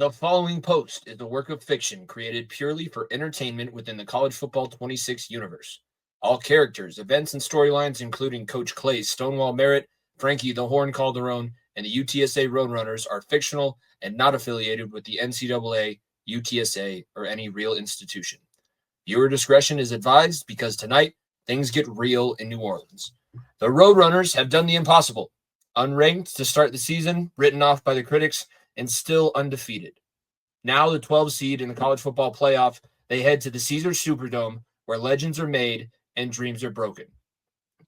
The following post is a work of fiction created purely for entertainment within the College Football 26 universe. All characters, events, and storylines, including Coach Clay's Stonewall Merritt, Frankie the Horn Calderon, and the UTSA Roadrunners, are fictional and not affiliated with the NCAA, UTSA, or any real institution. Viewer discretion is advised because tonight, things get real in New Orleans. The Roadrunners have done the impossible. Unranked to start the season, written off by the critics, and still undefeated. Now the 12 seed in the college football playoff, they head to the Caesars Superdome where legends are made and dreams are broken.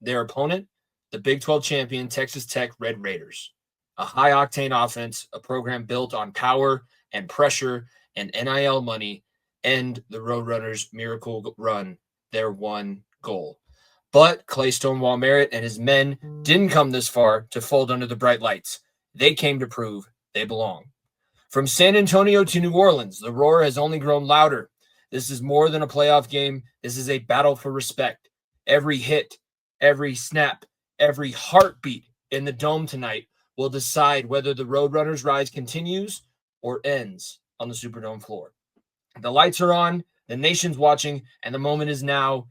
Their opponent, the Big 12 champion Texas Tech Red Raiders. A high-octane offense, a program built on power and pressure and NIL money, and the Roadrunners' miracle run, their one goal. But Clay Stonewall Merritt and his men didn't come this far to fold under the bright lights. They came to prove they belong. From San Antonio to New Orleans, the roar has only grown louder. This is more than a playoff game. This is a battle for respect. Every hit, every snap, every heartbeat in the dome tonight will decide whether the Roadrunners' rise continues or ends on the Superdome floor. The lights are on, the nation's watching, and the moment is now.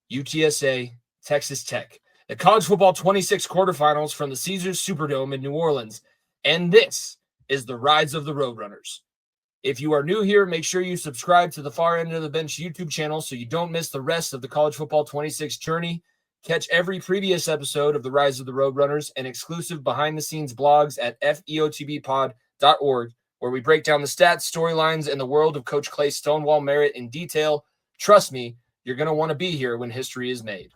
UTSA, Texas Tech. The College Football 26 quarterfinals from the Caesars Superdome in New Orleans. And this is the Rise of the Roadrunners. If you are new here, make sure you subscribe to the Far End of the Bench YouTube channel so you don't miss the rest of the College Football 26 journey. Catch every previous episode of the Rise of the Roadrunners and exclusive behind-the-scenes blogs at feotbpod.org, where we break down the stats, storylines, and the world of Coach Clay Stonewall Merritt in detail. Trust me, you're going to want to be here when history is made.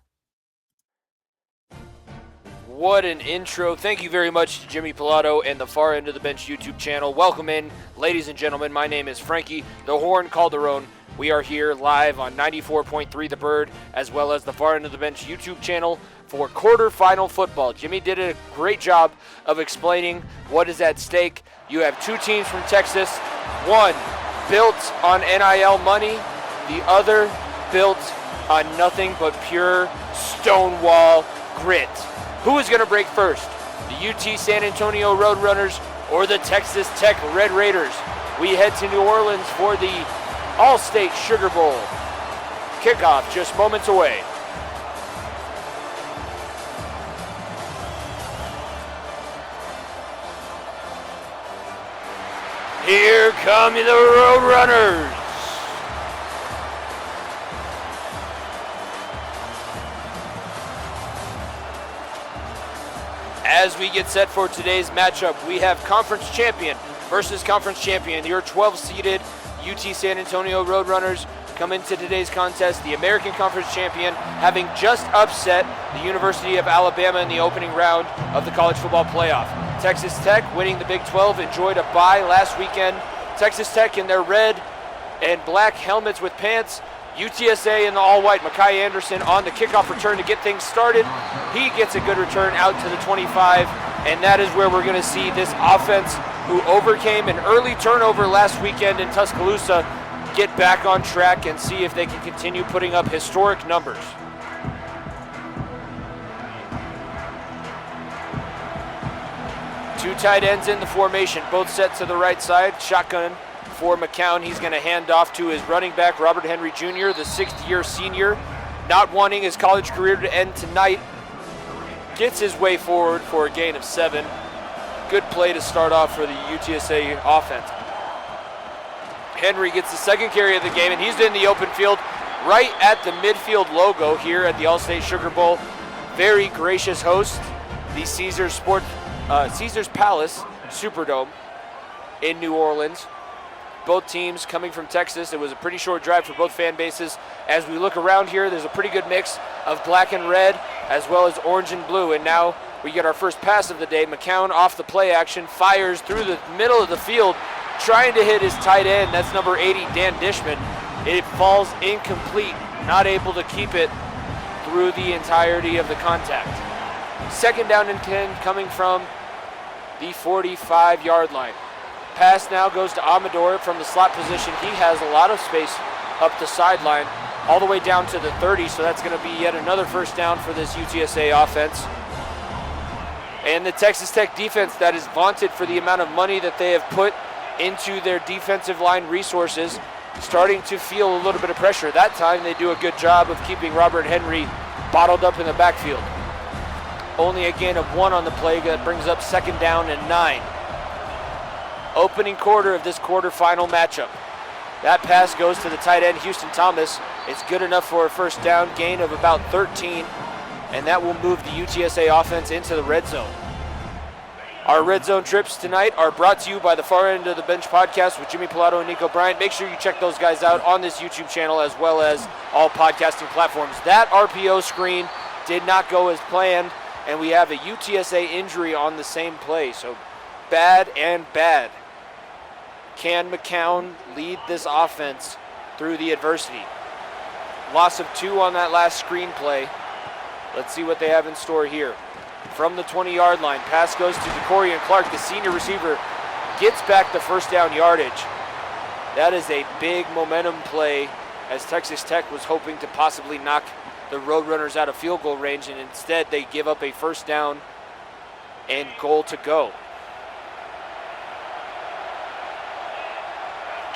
What an intro. Thank you very much to Jimmy Pilato and the Far End of the Bench YouTube channel. Welcome in, ladies and gentlemen. My name is Frankie the Horn Calderon. We are here live on 94.3 The Bird, as well as the Far End of the Bench YouTube channel for quarterfinal football. Jimmy did a great job of explaining what is at stake. You have two teams from Texas, one built on NIL money, the other built on nothing but pure Stonewall grit. Who is going to break first? The UT San Antonio Roadrunners or the Texas Tech Red Raiders? We head to New Orleans for the All-State Sugar Bowl. Kickoff just moments away. Here come the Roadrunners. As we get set for today's matchup, we have conference champion versus conference champion. Your 12-seeded UT San Antonio Roadrunners come into today's contest. The American Conference champion, having just upset the University of Alabama in the opening round of the college football playoff. Texas Tech, winning the Big 12, enjoyed a bye last weekend. Texas Tech in their red and black helmets with pants. UTSA in the all-white. Mekhi Anderson on the kickoff return to get things started. He gets a good return out to the 25, and that is where we're going to see this offense, who overcame an early turnover last weekend in Tuscaloosa, get back on track and see if they can continue putting up historic numbers. Two tight ends in the formation, both set to the right side. Shotgun for McCown. He's going to hand off to his running back, Robert Henry Jr., the sixth-year senior, not wanting his college career to end tonight. Gets his way forward for a gain of 7. Good play to start off for the UTSA offense. Henry gets the second carry of the game, and he's in the open field right at the midfield logo here at the All-State Sugar Bowl. Very gracious host, the Caesars Palace Superdome in New Orleans. Both teams coming from Texas. It was a pretty short drive for both fan bases. As we look around here, there's a pretty good mix of black and red as well as orange and blue. And now we get our first pass of the day. McCown off the play action, fires through the middle of the field, trying to hit his tight end. That's number 80, Dan Dishman. It falls incomplete, not able to keep it through the entirety of the contact. Second down and 10 coming from the 45-yard line. Pass now goes to Amador from the slot position. He has a lot of space up the sideline, all the way down to the 30, so that's going to be yet another first down for this UTSA offense. And the Texas Tech defense that is vaunted for the amount of money that they have put into their defensive line resources, starting to feel a little bit of pressure. That time they do a good job of keeping Robert Henry bottled up in the backfield. Only a gain of 1 on the play. That brings up 2nd down and 9. Opening quarter of this quarterfinal matchup. That pass goes to the tight end, Houston Thomas. It's good enough for a first down, gain of about 13, and that will move the UTSA offense into the red zone. Our red zone trips tonight are brought to you by the Far End of the Bench podcast with Jimmy Pilato and Nico Bryant. Make sure you check those guys out on this YouTube channel as well as all podcasting platforms. That RPO screen did not go as planned, and we have a UTSA injury on the same play, so bad and bad. Can McCown lead this offense through the adversity? Loss of 2 on that last screen play. Let's see what they have in store here. From the 20-yard line, pass goes to DeCorian Clark. The senior receiver gets back the first down yardage. That is a big momentum play, as Texas Tech was hoping to possibly knock the Roadrunners out of field goal range, and instead they give up a first down and goal to go.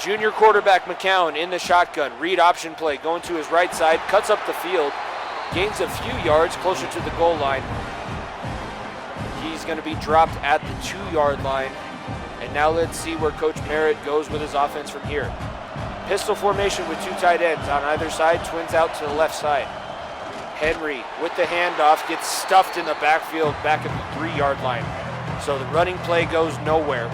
Junior quarterback McCown in the shotgun. Read option play, going to his right side, cuts up the field, gains a few yards closer to the goal line. He's going to be dropped at the 2-yard line. And now let's see where Coach Merritt goes with his offense from here. Pistol formation with 2 tight ends on either side, twins out to the left side. Henry with the handoff gets stuffed in the backfield back at the 3-yard line. So the running play goes nowhere.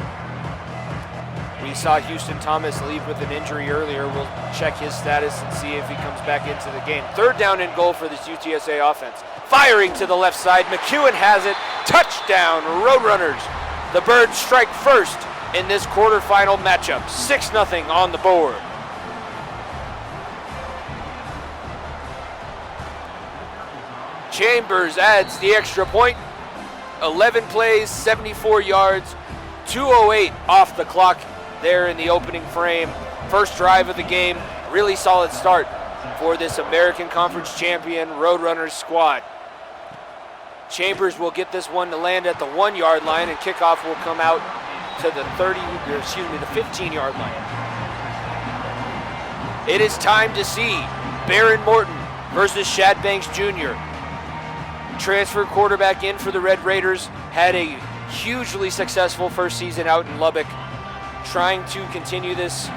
We saw Houston Thomas leave with an injury earlier. We'll check his status and see if he comes back into the game. 3rd down and goal for this UTSA offense. Firing to the left side. McEwen has it. Touchdown, Roadrunners. The Birds strike first in this quarterfinal matchup. 6-0 on the board. Chambers adds the extra point. 11 plays, 74 yards, 2:08 off the clock there in the opening frame. First drive of the game, really solid start for this American Conference champion Roadrunners squad. Chambers will get this one to land at the 1-yard line, and kickoff will come out to the 15-yard line. It is time to see Baron Morton versus Shad Banks Jr. Transfer quarterback in for the Red Raiders, had a hugely successful first season out in Lubbock, trying to continue this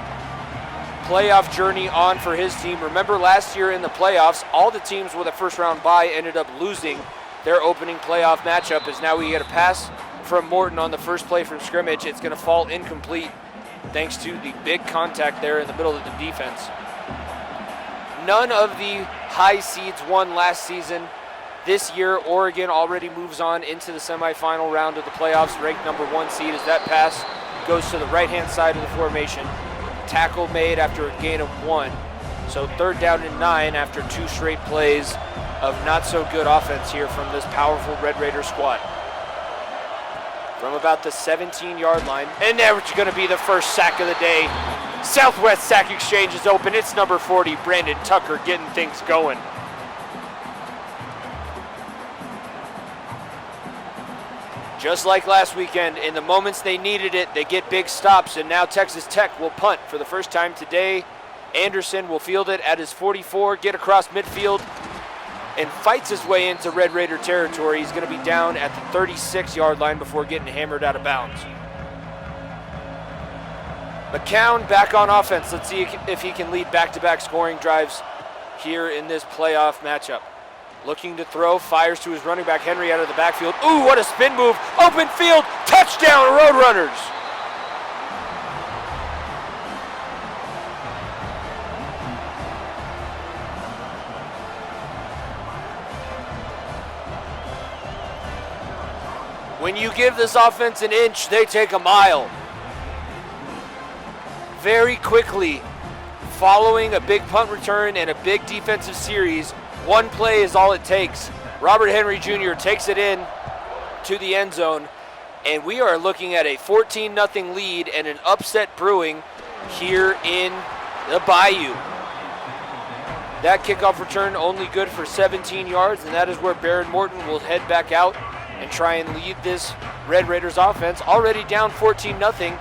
playoff journey on for his team. Remember last year in the playoffs, all the teams with a first-round bye ended up losing their opening playoff matchup, as now we get a pass from Morton on the first play from scrimmage. It's going to fall incomplete thanks to the big contact there in the middle of the defense. None of the high seeds won last season. This year, Oregon already moves on into the semifinal round of the playoffs, ranked number 1 seed, as that pass goes to the right-hand side of the formation. Tackle made after a gain of 1. So 3rd down and 9 after 2 straight plays of not-so-good offense here from this powerful Red Raider squad. From about the 17-yard line, and now it's going to be the first sack of the day. Southwest Sack Exchange is open. It's number 40, Brandon Tucker, getting things going. Just like last weekend, in the moments they needed it, they get big stops, and now Texas Tech will punt for the first time today. Anderson will field it at his 44, get across midfield, and fights his way into Red Raider territory. He's going to be down at the 36-yard line before getting hammered out of bounds. McCown back on offense. Let's see if he can lead back-to-back scoring drives here in this playoff matchup. Looking to throw, fires to his running back, Henry, out of the backfield. Ooh, what a spin move. Open field, touchdown, Roadrunners. When you give this offense an inch, they take a mile. Very quickly, following a big punt return and a big defensive series, 1 play is all it takes. Robert Henry Jr. takes it in to the end zone, and we are looking at a 14-0 lead and an upset brewing here in the Bayou. That kickoff return only good for 17 yards, and that is where Baron Morton will head back out and try and lead this Red Raiders offense. Already down 14-0,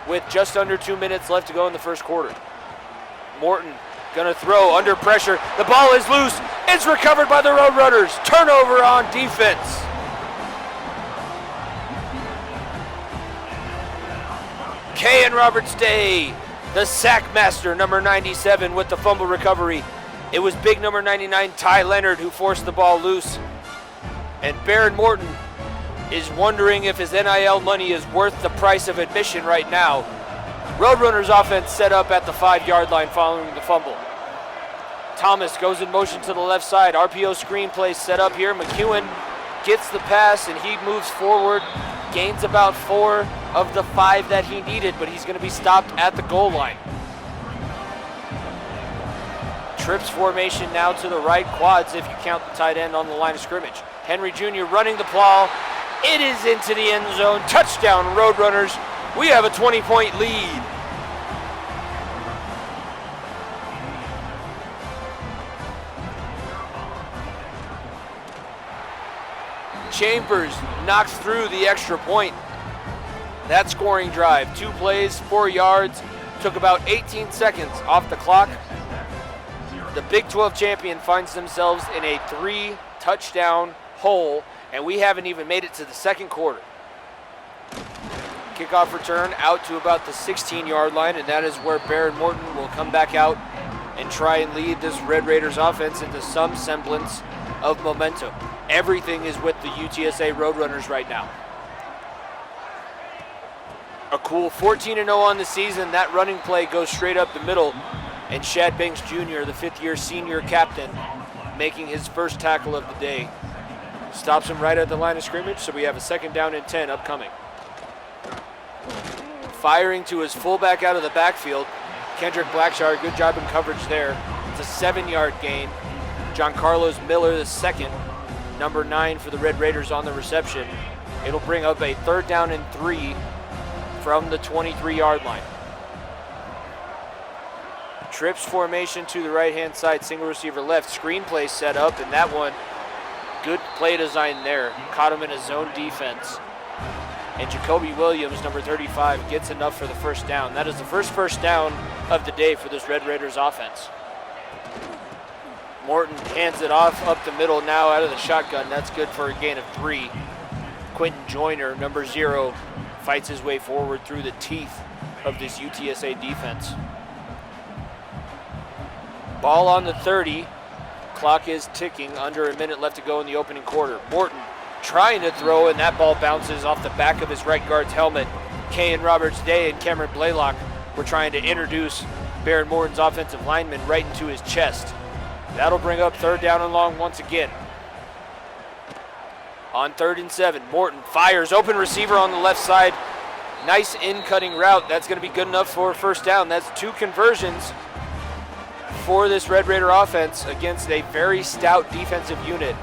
with just under 2 minutes left to go in the first quarter. Morton gonna throw under pressure. The ball is loose. It's recovered by the Roadrunners. Turnover on defense. Kay and Roberts Day, the sack master, number 97, with the fumble recovery. It was big number 99, Ty Leonard, who forced the ball loose. And Baron Morton is wondering if his NIL money is worth the price of admission right now. Roadrunners offense set up at the 5-yard line following the fumble. Thomas goes in motion to the left side. RPO screen play set up here. McEwen gets the pass and he moves forward, gains about 4 of the 5 that he needed, but he's going to be stopped at the goal line. Trips formation now to the right, quads if you count the tight end on the line of scrimmage. Henry Jr. running the ball. It is into the end zone. Touchdown, Roadrunners. We have a 20-point lead. Chambers knocks through the extra point. That scoring drive, 2 plays, 4 yards, took about 18 seconds off the clock. The Big 12 champion finds themselves in a 3-touchdown hole, and we haven't even made it to the second quarter. Kickoff return out to about the 16-yard line, and that is where Baron Morton will come back out and try and lead this Red Raiders offense into some semblance of momentum. Everything is with the UTSA Roadrunners right now. A cool 14-0 on the season. That running play goes straight up the middle, and Shad Banks Jr., the 5th-year senior captain, making his first tackle of the day. Stops him right at the line of scrimmage, so we have a 2nd down and 10 upcoming. Firing to his fullback out of the backfield, Kendrick Blackshire, good job in coverage there. It's a 7-yard gain. John Carlos Miller, the 2nd, number 9 for the Red Raiders on the reception. It'll bring up a 3rd down and 3 from the 23-yard line. Trips formation to the right-hand side, single receiver left. Screen play set up, and that one, good play design there. Caught him in a zone defense. And Jacoby Williams, number 35, gets enough for the 1st down. That is the first down of the day for this Red Raiders offense. Morton hands it off up the middle now out of the shotgun. That's good for a gain of 3. Quentin Joyner, number 0, fights his way forward through the teeth of this UTSA defense. Ball on the 30. Clock is ticking, under a minute left to go in the opening quarter. Morton trying to throw, and that ball bounces off the back of his right guard's helmet. Kay and Roberts Day and Cameron Blaylock were trying to introduce Baron Morton's offensive lineman right into his chest. That'll bring up 3rd down and long once again. On 3rd and 7, Morton fires, open receiver on the left side. Nice in-cutting route. That's going to be good enough for a 1st down. That's 2 conversions for this Red Raider offense against a very stout defensive unit.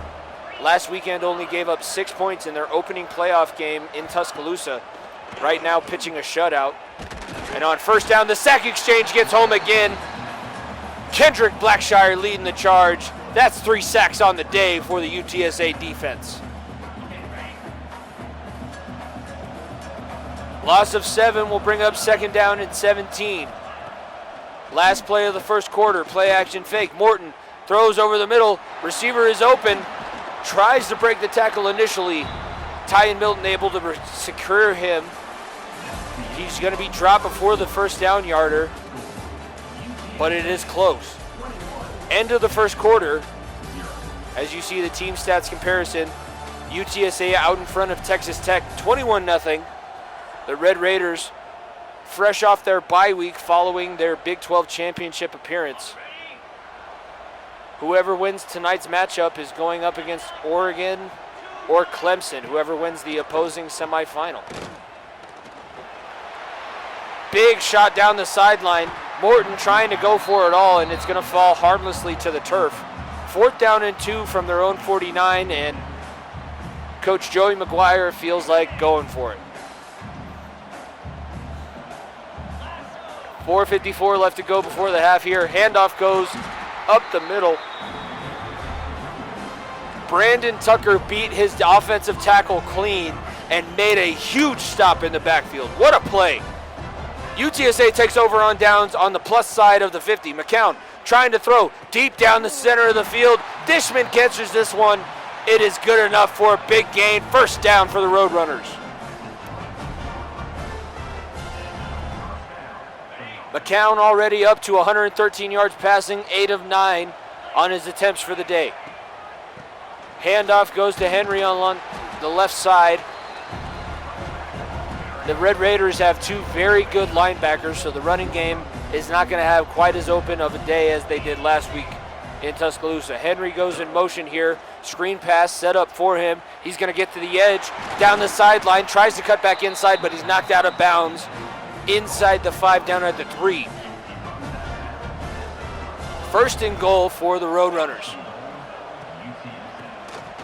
Last weekend only gave up 6 points in their opening playoff game in Tuscaloosa. Right now pitching a shutout. And on 1st down, the sack exchange gets home again. Kendrick Blackshire leading the charge. That's 3 sacks on the day for the UTSA defense. Loss of 7 will bring up 2nd down and 17. Last play of the first quarter, play action fake. Morton throws over the middle. Receiver is open. Tries to break the tackle initially. Tyen Milton able to secure him. He's going to be dropped before the 1st down yarder, but it is close. End of the first quarter. As you see the team stats comparison, UTSA out in front of Texas Tech, 21-0. The Red Raiders, fresh off their bye week following their Big 12 championship appearance. Whoever wins tonight's matchup is going up against Oregon or Clemson, whoever wins the opposing semifinal. Big shot down the sideline. Morton trying to go for it all, and it's going to fall harmlessly to the turf. 4th down and 2 from their own 49, and Coach Joey McGuire feels like going for it. 4:54 left to go before the half here. Handoff goes up the middle. Brandon Tucker beat his offensive tackle clean and made a huge stop in the backfield. What a play. UTSA takes over on downs on the plus side of the 50. McCown trying to throw deep down the center of the field. Dishman catches this one. It is good enough for a big gain. First down for the Roadrunners. McCown already up to 113 yards passing, 8 of 9 on his attempts for the day. Handoff goes to Henry on the left side. The Red Raiders have two very good linebackers, so the running game is not going to have quite as open of a day as they did last week in Tuscaloosa. Henry goes in motion here. Screen pass set up for him. He's going to get to the edge, down the sideline, tries to cut back inside, but he's knocked out of bounds inside the 5, down at the 3. First and goal for the Roadrunners.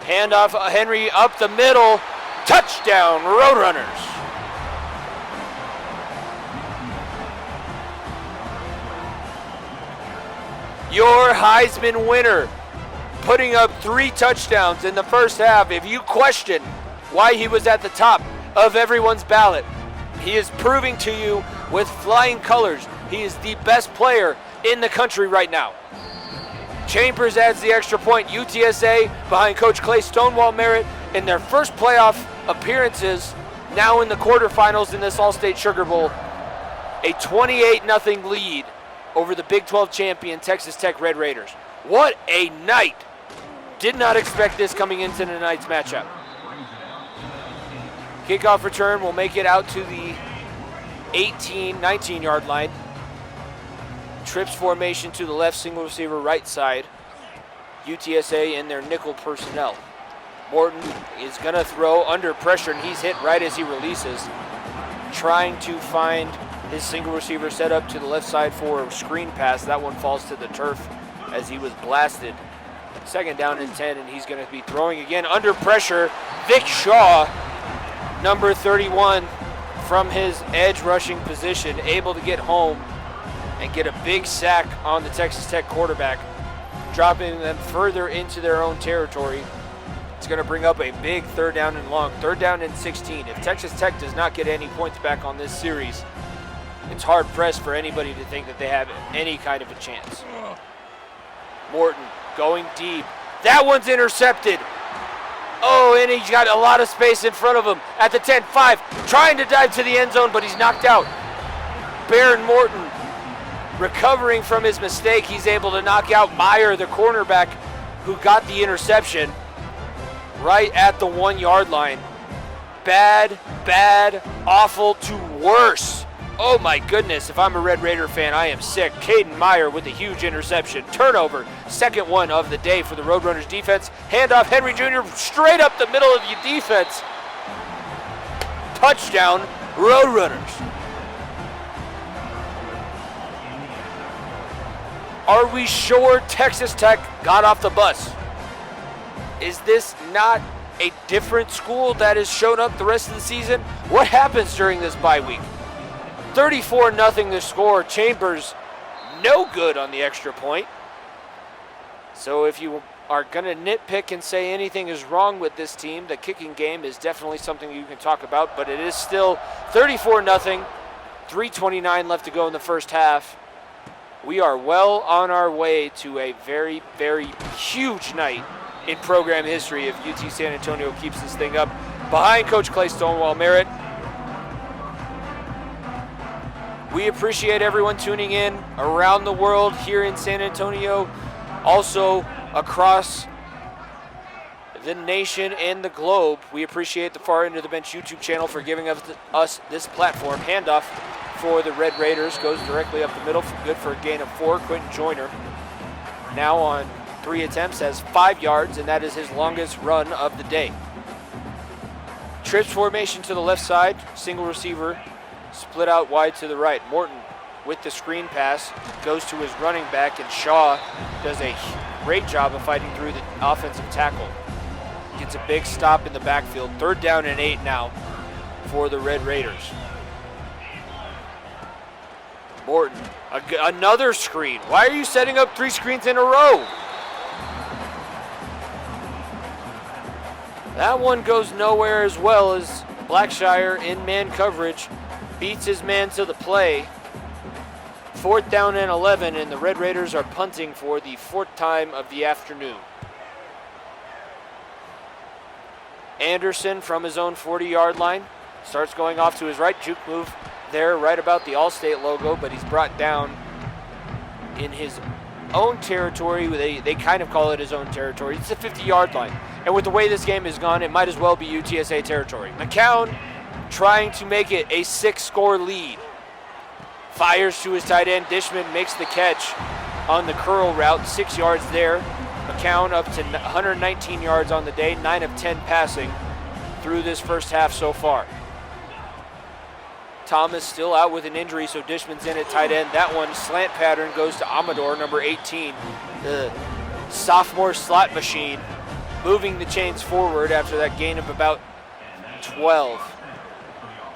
Handoff, Henry up the middle. Touchdown, Roadrunners. Your Heisman winner, putting up 3 touchdowns in the first half. If you question why he was at the top of everyone's ballot, he is proving to you with flying colors he is the best player in the country right now. Chambers adds the extra point. UTSA behind Coach Clay, Stonewall, Merritt in their first playoff appearances, now in the quarterfinals in this All-State Sugar Bowl. A 28-0 lead over the Big 12 champion Texas Tech Red Raiders. What a night! Did not expect this coming into tonight's matchup. Kickoff return will make it out to the 19-yard line. Trips formation to the left, single receiver right side. UTSA in their nickel personnel. Morton is going to throw under pressure, and he's hit right as he releases. Trying to find his single receiver set up to the left side for a screen pass. That one falls to the turf as he was blasted. Second down and 10, and he's going to be throwing again under pressure. Vic Shaw, number 31, from his edge rushing position, able to get home and get a big sack on the Texas Tech quarterback, dropping them further into their own territory. It's going to bring up a big third down and long, 3rd down and 16. If Texas Tech does not get any points back on this series, it's hard-pressed for anybody to think that they have any kind of a chance. Morton going deep. That one's intercepted. Oh, and he's got a lot of space in front of him at the 10-5, trying to dive to the end zone, but he's knocked out. Baron Morton recovering from his mistake. He's able to knock out Meyer, the cornerback, who got the interception right at the 1-yard line. Bad, awful to worse. Oh my goodness, if I'm a Red Raider fan, I am sick. Caden Meyer with a huge interception. Turnover, second one of the day for the Roadrunners defense. Handoff, Henry Jr. straight up the middle of the defense. Touchdown, Roadrunners. Are we sure Texas Tech got off the bus? Is this not a different school that has shown up the rest of the season? What happens during this bye week? 34-0 the score. Chambers no good on the extra point. So if you are going to nitpick and say anything is wrong with this team, the kicking game is definitely something you can talk about, but it is still 34-0, 3:29 left to go in the first half. We are well on our way to a very, very huge night in program history if UT San Antonio keeps this thing up. Behind Coach Clay, Stonewall, Merritt. We appreciate everyone tuning in around the world, here in San Antonio, also across the nation and the globe. We appreciate the Far End of the Bench YouTube channel for giving us this platform. Handoff for the Red Raiders goes directly up the middle, good for a gain of 4. Quentin Joyner now on 3 attempts has 5 yards, and that is his longest run of the day. Trips formation to the left side, single receiver, split out wide to the right. Morton with the screen pass goes to his running back, and Shaw does a great job of fighting through the offensive tackle. Gets a big stop in the backfield. 3rd down and 8 now for the Red Raiders. Morton, another screen. Why are you setting up 3 screens in a row? That one goes nowhere, as well as Blackshire in man coverage beats his man to the play. 4th down and 11, and the Red Raiders are punting for the 4th time of the afternoon. Anderson from his own 40-yard line starts going off to his right. Juke move there right about the Allstate logo, but he's brought down in his own territory. They kind of call it his own territory. It's the 50-yard line. And with the way this game has gone, it might as well be UTSA territory. McCown trying to make it a 6-score lead. Fires to his tight end. Dishman makes the catch on the curl route. 6 yards there. McCown up to 119 yards on the day. 9 of 10 passing through this first half so far. Thomas still out with an injury, so Dishman's in at tight end. That one, slant pattern, goes to Amador, number 18. The sophomore slot machine moving the chains forward after that gain of about 12.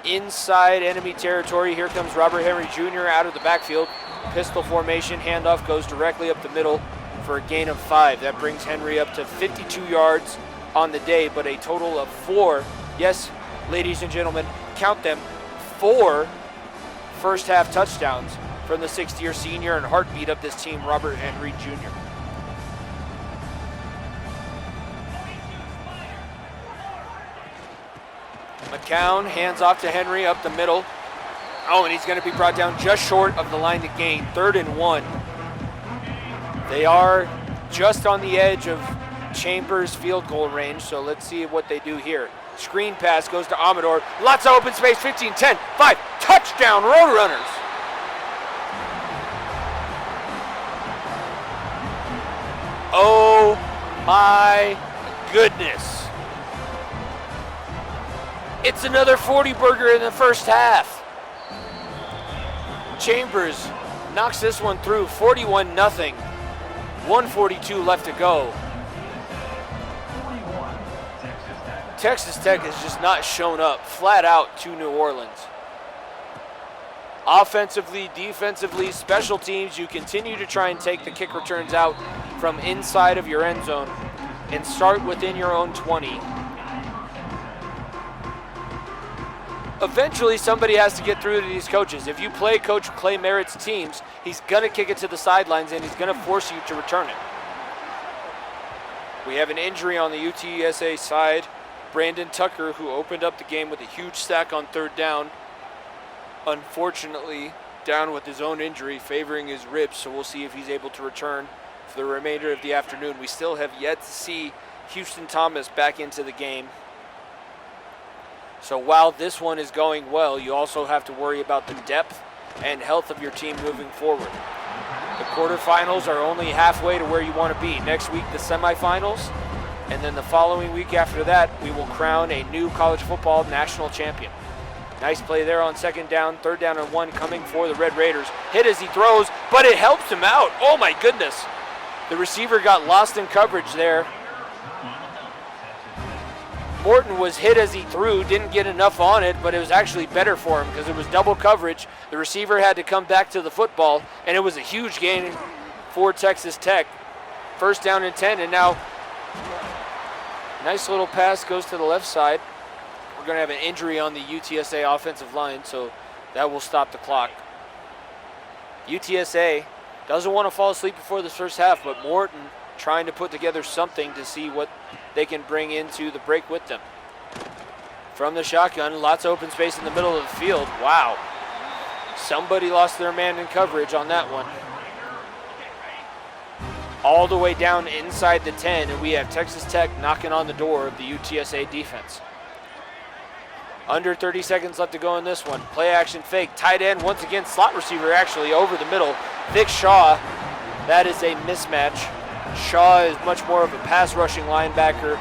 Inside enemy territory, here comes Robert Henry Jr. out of the backfield. Pistol formation, handoff goes directly up the middle for a gain of 5. That brings Henry up to 52 yards on the day, but a total of 4, yes, ladies and gentlemen, count them, 4 first half touchdowns from the 6th-year senior and heartbeat of this team, Robert Henry Jr. McCown hands off to Henry up the middle. Oh, and he's going to be brought down just short of the line to gain. 3rd and 1. They are just on the edge of Chambers' field goal range, so let's see what they do here. Screen pass goes to Amador. Lots of open space, 15, 10, 5. Touchdown, Roadrunners. Oh my goodness. It's another 40-burger in the first half. Chambers knocks this one through, 41-0. 1:42 left to go. Texas Tech has just not shown up flat out to New Orleans. Offensively, defensively, special teams, you continue to try and take the kick returns out from inside of your end zone and start within your own 20. Eventually, somebody has to get through to these coaches. If you play Coach Clay Merritt's teams, he's going to kick it to the sidelines and he's going to force you to return it. We have an injury on the UTSA side. Brandon Tucker, who opened up the game with a huge sack on 3rd down, unfortunately down with his own injury, favoring his ribs, so we'll see if he's able to return for the remainder of the afternoon. We still have yet to see Houston Thomas back into the game. So while this one is going well, you also have to worry about the depth and health of your team moving forward. The quarterfinals are only halfway to where you want to be. Next week, the semifinals. And then the following week after that, we will crown a new college football national champion. Nice play there on 2nd down, 3rd down and 1 coming for the Red Raiders. Hit as he throws, but it helps him out. Oh my goodness. The receiver got lost in coverage there. Morton was hit as he threw, didn't get enough on it, but it was actually better for him because it was double coverage. The receiver had to come back to the football, and it was a huge gain for Texas Tech. 1st down and 10, and now nice little pass goes to the left side. We're going to have an injury on the UTSA offensive line, so that will stop the clock. UTSA doesn't want to fall asleep before this first half, but Morton trying to put together something to see what they can bring into the break with them. From the shotgun, lots of open space in the middle of the field. Wow. Somebody lost their man in coverage on that one. All the way down inside the 10, and we have Texas Tech knocking on the door of the UTSA defense. Under 30 seconds left to go in this one. Play action fake. Tight end once again. Slot receiver actually over the middle. Vic Shaw. That is a mismatch. Shaw is much more of a pass rushing linebacker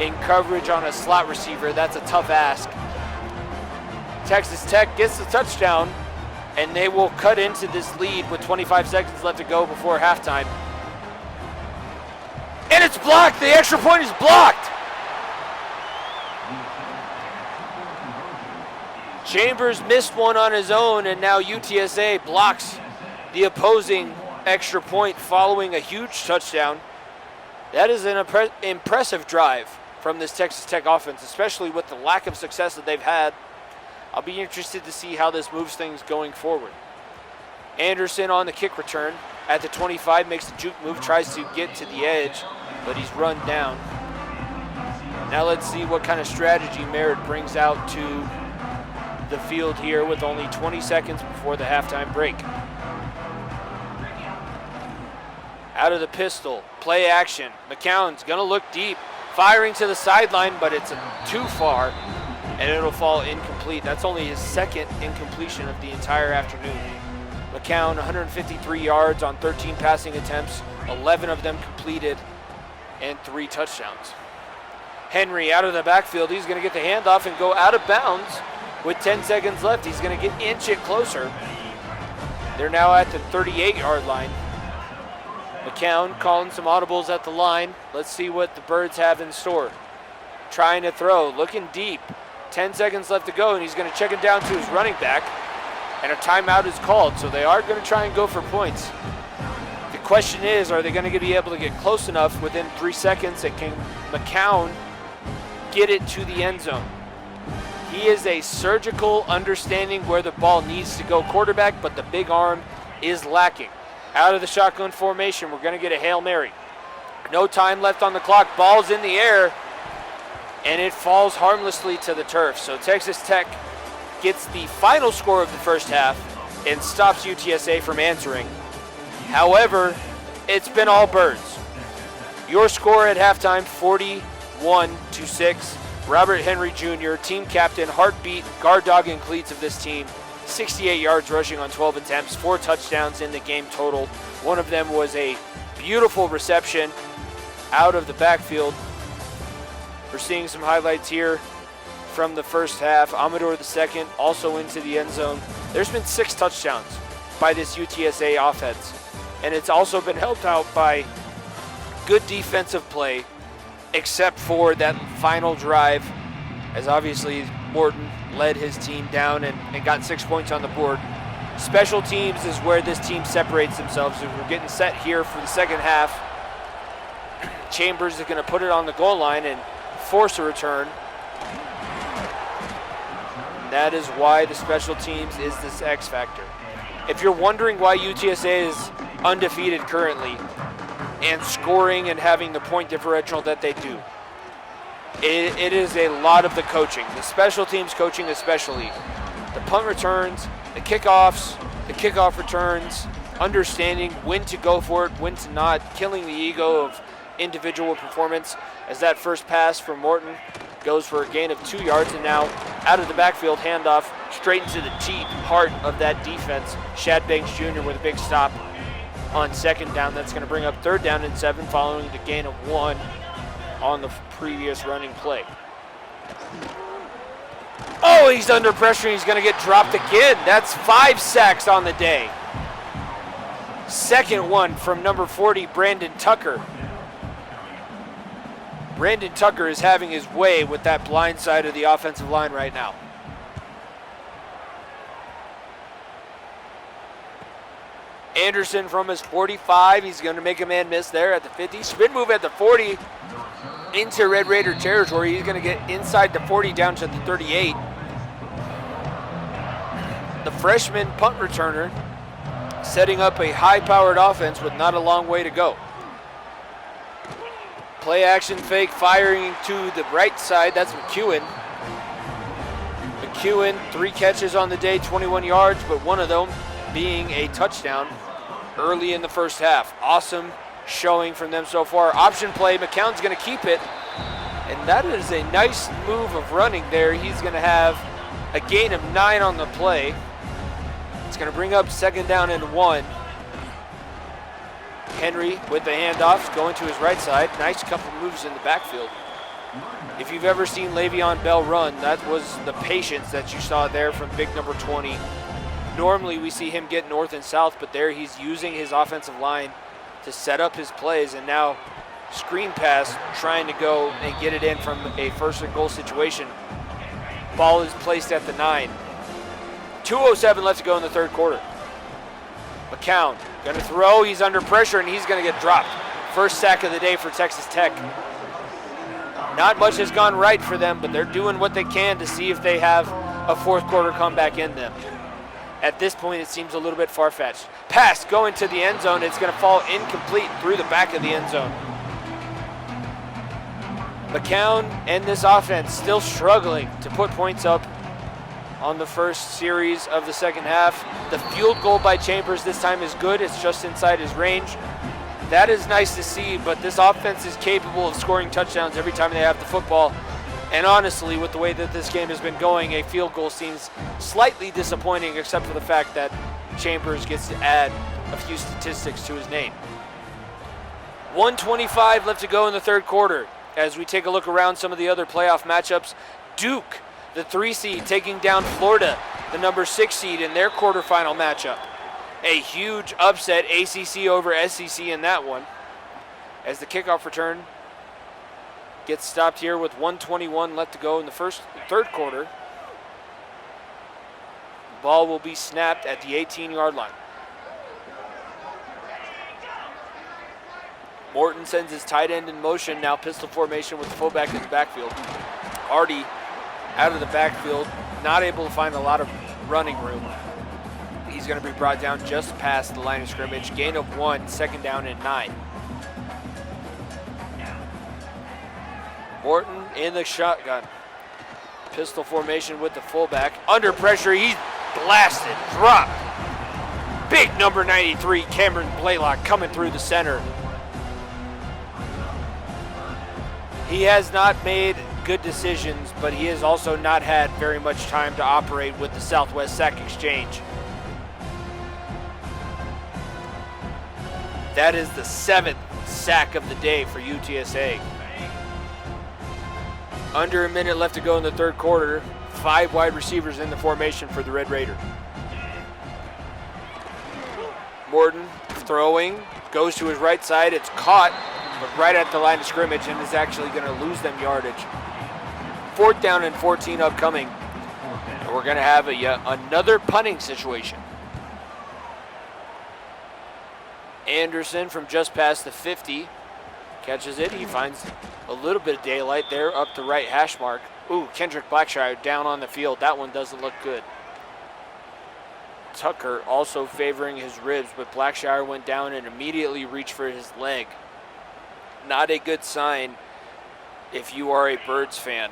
in coverage on a slot receiver. That's a tough ask. Texas Tech gets the touchdown, and they will cut into this lead with 25 seconds left to go before halftime. And it's blocked. The extra point is blocked. Chambers missed one on his own, and now UTSA blocks the opposing extra point following a huge touchdown. That is an impressive drive from this Texas Tech offense, especially with the lack of success that they've had I'll be interested to see how this moves things going forward. Anderson on the kick return at the 25, makes the juke move, tries to get to the edge, but he's run down. Now let's see what kind of strategy Merritt brings out to the field here with only 20 seconds before the halftime break. Out of the pistol, play action. McCown's gonna look deep, firing to the sideline, but it's too far, and it'll fall incomplete. That's only his second incompletion of the entire afternoon. McCown, 153 yards on 13 passing attempts, 11 of them completed, and 3 touchdowns. Henry out of the backfield. He's going to get the handoff and go out of bounds with 10 seconds left. He's going to inch it closer. They're now at the 38-yard line. McCown calling some audibles at the line. Let's see what the Birds have in store. Trying to throw, looking deep. 10 seconds left to go, and he's going to check it down to his running back. And a timeout is called, so they are going to try and go for points. The question is, are they going to be able to get close enough within 3 seconds, and can McCown get it to the end zone? He is a surgical understanding where the ball needs to go quarterback, but the big arm is lacking. Out of the shotgun formation, we're going to get a Hail Mary. No time left on the clock. Ball's in the air, and it falls harmlessly to the turf. So Texas Tech gets the final score of the first half and stops UTSA from answering. However, it's been all Birds. Your score at halftime, 41-6. Robert Henry Jr., team captain, heartbeat, guard dog and cleats of this team. 68 yards rushing on 12 attempts, 4 touchdowns in the game total. One of them was a beautiful reception out of the backfield. We're seeing some highlights here from the first half. Amador II also into the end zone. There's been 6 touchdowns by this UTSA offense, and it's also been helped out by good defensive play, except for that final drive, as obviously Morton led his team down and got 6 points on the board. Special teams is where this team separates themselves. We're getting set here for the second half. Chambers is going to put it on the goal line and force a return. That is why the special teams is this X factor. If you're wondering why UTSA is undefeated currently and scoring and having the point differential that they do, it is a lot of the coaching, the special teams coaching especially. The punt returns, the kickoffs, the kickoff returns, understanding when to go for it, when to not, killing the ego of individual performance, as that first pass from Morton goes for a gain of 2 yards, and now out of the backfield, handoff straight into the deep heart of that defense. Shad Banks Jr. with a big stop on second down. That's going to bring up 3rd down and 7 following the gain of 1 on the previous running play. Oh, he's under pressure. He's going to get dropped again. That's 5 sacks on the day. Second one from number 40, Brandon Tucker. Brandon Tucker is having his way with that blind side of the offensive line right now. Anderson from his 45. He's going to make a man miss there at the 50. Spin move at the 40 into Red Raider territory. He's going to get inside the 40 down to the 38. The freshman punt returner setting up a high-powered offense with not a long way to go. Play action fake, firing to the right side. That's McEwen. McEwen, 3 catches on the day, 21 yards, but one of them being a touchdown early in the first half. Awesome showing from them so far. Option play, McCown's going to keep it, and that is a nice move of running there. He's going to have a gain of 9 on the play. It's going to bring up 2nd down and 1. Henry with the handoffs going to his right side. Nice couple moves in the backfield. If you've ever seen Le'Veon Bell run, that was the patience that you saw there from big number 20. Normally we see him get north and south, but there he's using his offensive line to set up his plays, and now screen pass trying to go and get it in from a 1st and goal situation. Ball is placed at the 9. 2:07 left to go in the 3rd quarter. McCown going to throw. He's under pressure, and he's going to get dropped. First sack of the day for Texas Tech. Not much has gone right for them, but they're doing what they can to see if they have a fourth quarter comeback in them. At this point, it seems a little bit far-fetched. Pass going to the end zone. It's going to fall incomplete through the back of the end zone. McCown and this offense still struggling to put points up on the first series of the second half. The field goal by Chambers this time is good. It's just inside his range. That is nice to see, but this offense is capable of scoring touchdowns every time they have the football. And honestly, with the way that this game has been going, a field goal seems slightly disappointing, except for the fact that Chambers gets to add a few statistics to his name. 1:25 left to go in the third quarter. As we take a look around some of the other playoff matchups, Duke, the 3 seed, taking down Florida, the number 6 seed, in their quarterfinal matchup. A huge upset, ACC over SEC in that one. As the kickoff return gets stopped here with 1:21 left to go in the third quarter. The ball will be snapped at the 18-yard line. Morton sends his tight end in motion, now pistol formation with the fullback in the backfield. Hardy out of the backfield, not able to find a lot of running room. He's going to be brought down just past the line of scrimmage. Gain of 1, second down and 9. Morton in the shotgun. Pistol formation with the fullback. Under pressure, he's blasted, dropped. Big number 93, Cameron Blaylock, coming through the center. He has not made good decisions, but he has also not had very much time to operate with the Southwest Sack Exchange. That is the 7th sack of the day for UTSA. Under a minute left to go in the third quarter. 5 wide receivers in the formation for the Red Raider. Morton throwing, goes to his right side. It's caught, but right at the line of scrimmage, and is actually going to lose them yardage. 4th down and 14 upcoming. And we're going to have another punting situation. Anderson from just past the 50 catches it. He finds a little bit of daylight there up the right hash mark. Ooh, Kendrick Blackshire down on the field. That one doesn't look good. Tucker also favoring his ribs, but Blackshire went down and immediately reached for his leg. Not a good sign if you are a Birds fan.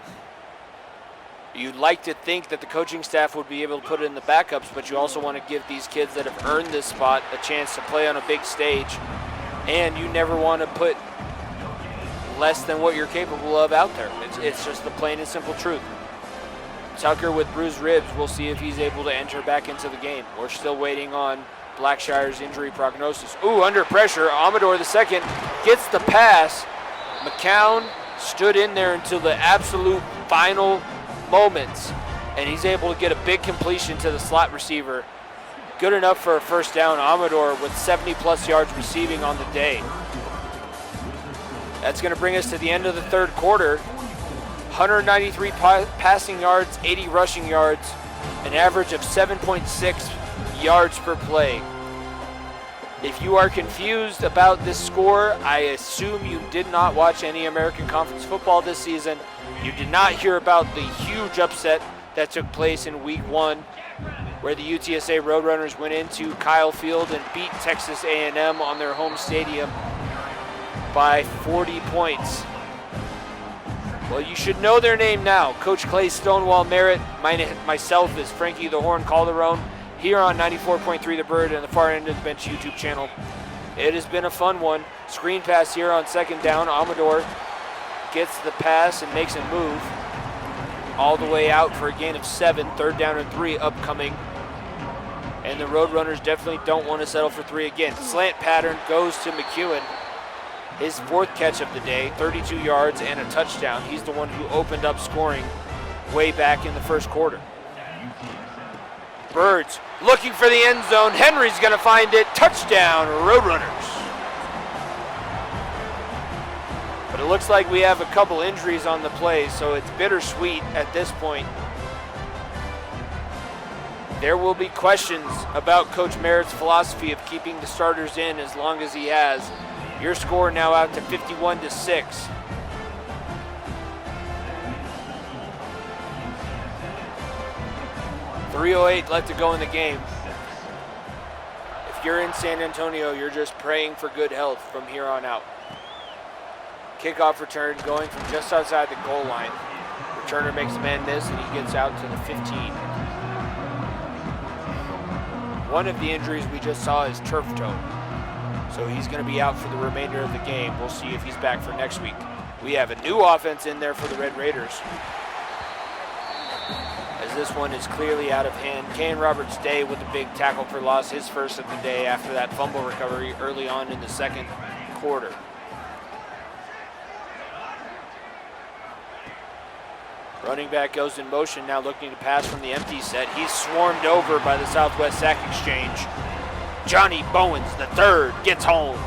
You'd like to think that the coaching staff would be able to put it in the backups, but you also want to give these kids that have earned this spot a chance to play on a big stage. And you never want to put less than what you're capable of out there. It's just the plain and simple truth. Tucker with bruised ribs. We'll see if he's able to enter back into the game. We're still waiting on Blackshire's injury prognosis. Ooh, under pressure. Amador the second gets the pass. McCown stood in there until the absolute final moments, and he's able to get a big completion to the slot receiver. Good enough for a first down. Amador with 70-plus yards receiving on the day. That's going to bring us to the end of the third quarter. 193 passing yards, 80 rushing yards, an average of 7.6 yards per play. If you are confused about this score, I assume you did not watch any American Conference football this season. You did not hear about the huge upset that took place in Week 1, where the UTSA Roadrunners went into Kyle Field and beat Texas A&M on their home stadium by 40 points. Well, you should know their name now. Coach Clay Stonewall Merritt. Myself is Frankie the Horn Calderon, here on 94.3 The Bird and the Far End of the Bench YouTube channel. It has been a fun one. Screen pass here on second down. Amador gets the pass and makes a move all the way out for a gain of 7. 3rd down and 3 upcoming. And the Roadrunners definitely don't want to settle for 3 again. Slant pattern goes to McEwen. His 4th catch of the day, 32 yards and a touchdown. He's the one who opened up scoring way back in the first quarter. Birds looking for the end zone. Henry's going to find it. Touchdown, Roadrunners. But it looks like we have a couple injuries on the play, so it's bittersweet at this point. There will be questions about Coach Merritt's philosophy of keeping the starters in as long as he has. Your score now out to 51-6. 3:08 left to go in the game. If you're in San Antonio, you're just praying for good health from here on out. Kickoff return going from just outside the goal line. Returner makes a man miss, and he gets out to the 15. One of the injuries we just saw is turf toe, so he's going to be out for the remainder of the game. We'll see if he's back for next week. We have a new offense in there for the Red Raiders, as this one is clearly out of hand. Kane Roberts-Day with a big tackle for loss, his first of the day after that fumble recovery early on in the second quarter. Running back goes in motion, now looking to pass from the empty set. He's swarmed over by the Southwest Sack Exchange. Johnny Bowens, the third, gets home.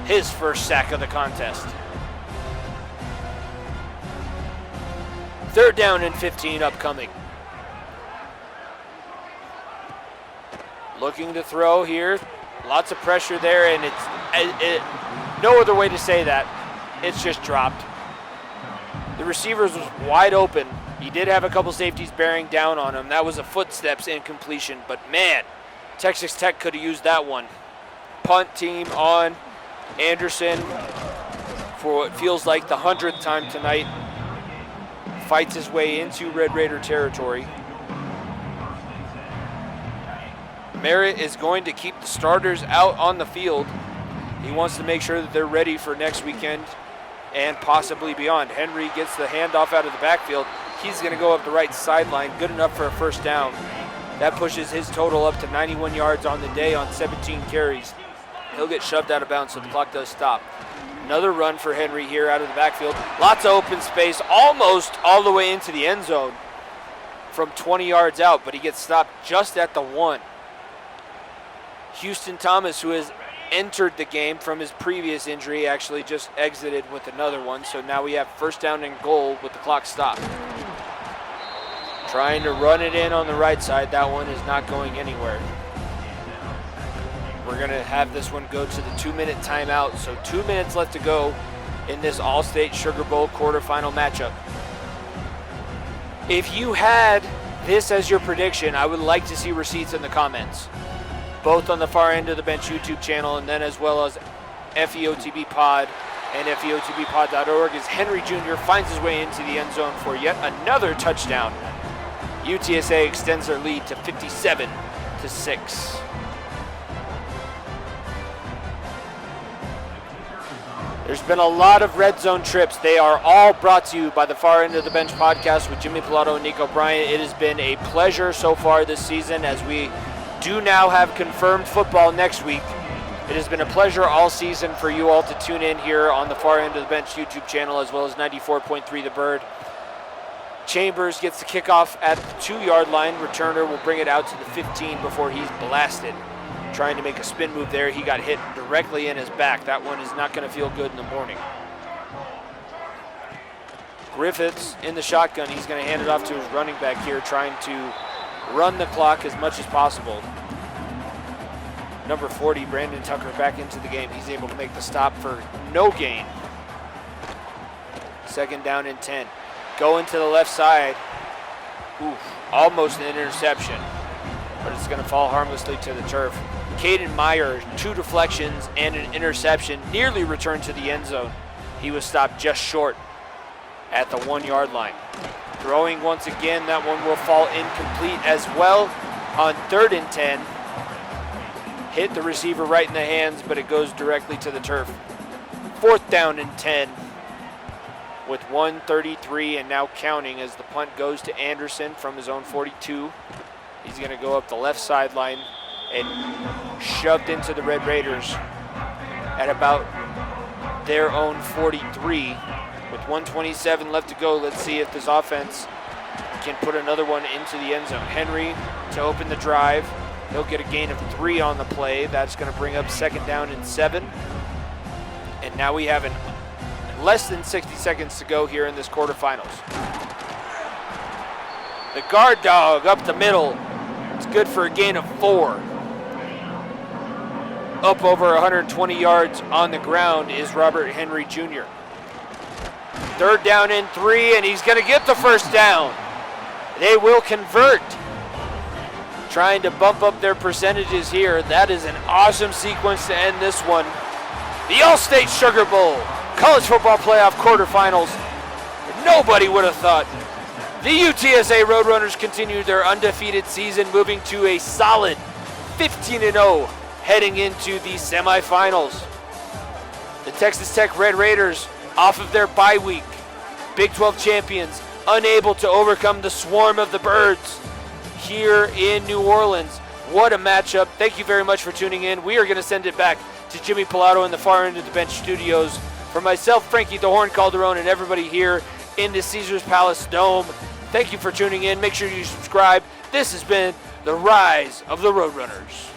His first sack of the contest. 3rd down and 15 upcoming. Looking to throw here. Lots of pressure there, and it's no other way to say that. It's just dropped. The receiver was wide open. He did have a couple safeties bearing down on him. That was a footsteps incompletion, but man, Texas Tech could have used that one. Punt team on Anderson for what feels like the 100th time tonight. Fights his way into Red Raider territory. Merritt is going to keep the starters out on the field. He wants to make sure that they're ready for next weekend and possibly beyond. Henry gets the handoff out of the backfield. He's going to go up the right sideline, good enough for a first down. That pushes his total up to 91 yards on the day on 17 carries. He'll get shoved out of bounds, so the clock does stop. Another run for Henry here out of the backfield. Lots of open space, almost all the way into the end zone from 20 yards out, but he gets stopped just at the 1. Houston Thomas, who has entered the game from his previous injury, actually just exited with another one. So now we have 1st down and goal with the clock stopped. Trying to run it in on the right side. That one is not going anywhere. We're going to have this one go to the 2-minute timeout. So 2 minutes left to go in this All-State Sugar Bowl quarterfinal matchup. If you had this as your prediction, I would like to see receipts in the comments, both on the Far End of the Bench YouTube channel and then as well as FEOTB Pod and FEOTBpod.org, as Henry Jr. finds his way into the end zone for yet another touchdown. UTSA extends their lead to 57-6. There's been a lot of red zone trips. They are all brought to you by the Far End of the Bench podcast with Jimmy Pilato and Nico Bryant. It has been a pleasure so far this season, as we do now have confirmed football next week. It has been a pleasure all season for you all to tune in here on the Far End of the Bench YouTube channel, as well as 94.3 The Bird. Chambers gets the kickoff at the 2-yard line. Returner will bring it out to the 15 before he's blasted. Trying to make a spin move there. He got hit directly in his back. That one is not going to feel good in the morning. Griffiths in the shotgun. He's going to hand it off to his running back here, trying to run the clock as much as possible. Number 40, Brandon Tucker, back into the game. He's able to make the stop for no gain. 2nd down and 10. Going to the left side. Oof, almost an interception, but it's going to fall harmlessly to the turf. Caden Meyer, 2 deflections and an interception, nearly returned to the end zone. He was stopped just short at the 1-yard line. Throwing once again, that one will fall incomplete as well on 3rd and 10. Hit the receiver right in the hands, but it goes directly to the turf. 4th down and 10 with 1:33 and now counting, as the punt goes to Anderson from his own 42. He's going to go up the left sideline and shoved into the Red Raiders at about their own 43. With 1:27 left to go, let's see if this offense can put another one into the end zone. Henry to open the drive. He'll get a gain of 3 on the play. That's going to bring up 2nd down and 7. And now we have less than 60 seconds to go here in this quarterfinals. The guard dog up the middle. It's good for a gain of 4. Up over 120 yards on the ground is Robert Henry Jr. 3rd down and 3, and he's going to get the first down. They will convert trying to bump up their percentages here. That is an awesome sequence to end this one. The All-State Sugar Bowl, college football playoff quarterfinals. Nobody would have thought. The UTSA Roadrunners continued their undefeated season, moving to a solid 15-0 heading into the semifinals. The Texas Tech Red Raiders, off of their bye week, Big 12 champions, unable to overcome the swarm of the Birds here in New Orleans. What a matchup. Thank you very much for tuning in. We are going to send it back to Jimmy Pilato in the far end of the bench studios. For myself, Frankie the Horn Calderon, and everybody here in the Caesars Palace Dome, thank you for tuning in. Make sure you subscribe. This has been the Rise of the Roadrunners.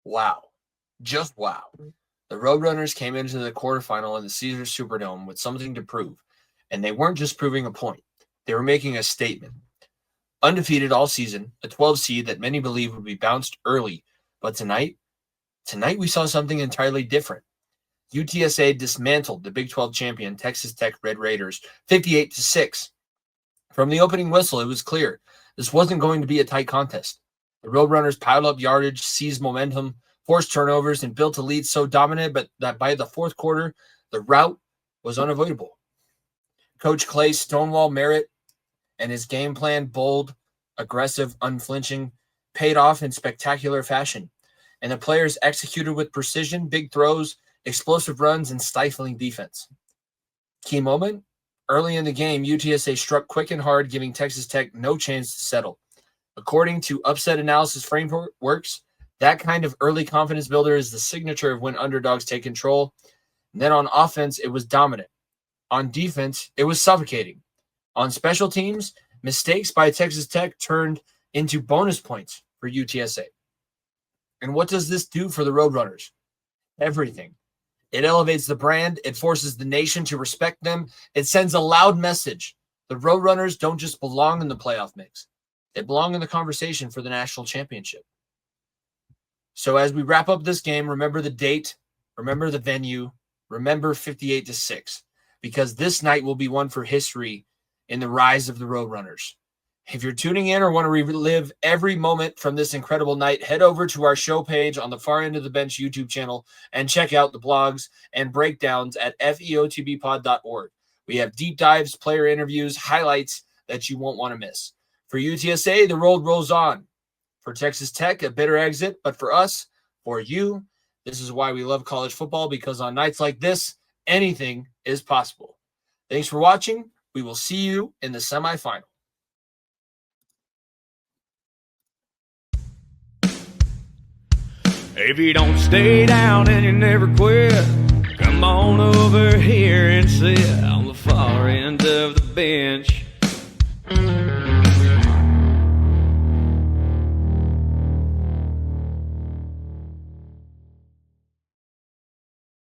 Wow. Just wow. The Roadrunners came into the quarterfinal in the Caesars Superdome with something to prove. And they weren't just proving a point. They were making a statement. Undefeated all season, a 12 seed that many believe would be bounced early. But tonight we saw something entirely different. UTSA dismantled the Big 12 champion Texas Tech Red Raiders 58-6. From the opening whistle, it was clear this wasn't going to be a tight contest. The Roadrunners piled up yardage, seized momentum, forced turnovers, and built a lead so dominant that by the fourth quarter, the rout was unavoidable. Coach Clay Stonewall Merritt and his game plan, bold, aggressive, unflinching, paid off in spectacular fashion. And the players executed with precision, big throws, explosive runs, and stifling defense. Key moment, early in the game, UTSA struck quick and hard, giving Texas Tech no chance to settle. According to upset analysis frameworks, that kind of early confidence builder is the signature of when underdogs take control. And then on offense, it was dominant. On defense, it was suffocating. On special teams, mistakes by Texas Tech turned into bonus points for UTSA. And what does this do for the Roadrunners? Everything. It elevates the brand. It forces the nation to respect them. It sends a loud message. The Roadrunners don't just belong in the playoff mix. They belong in the conversation for the national championship. So as we wrap up this game, remember the date, remember the venue, remember 58-6, because this night will be one for history in the rise of the Roadrunners. If you're tuning in or want to relive every moment from this incredible night, head over to our show page on the Far End of the Bench YouTube channel and check out the blogs and breakdowns at feotbpod.org. We have deep dives, player interviews, highlights that you won't want to miss. For UTSA, the road rolls on. For Texas Tech, a bitter exit. But for us, for you, this is why we love college football, because on nights like this, anything is possible. Thanks for watching. We will see you in the semifinal. If you don't stay down and you never quit, come on over here and sit on the far end of the bench.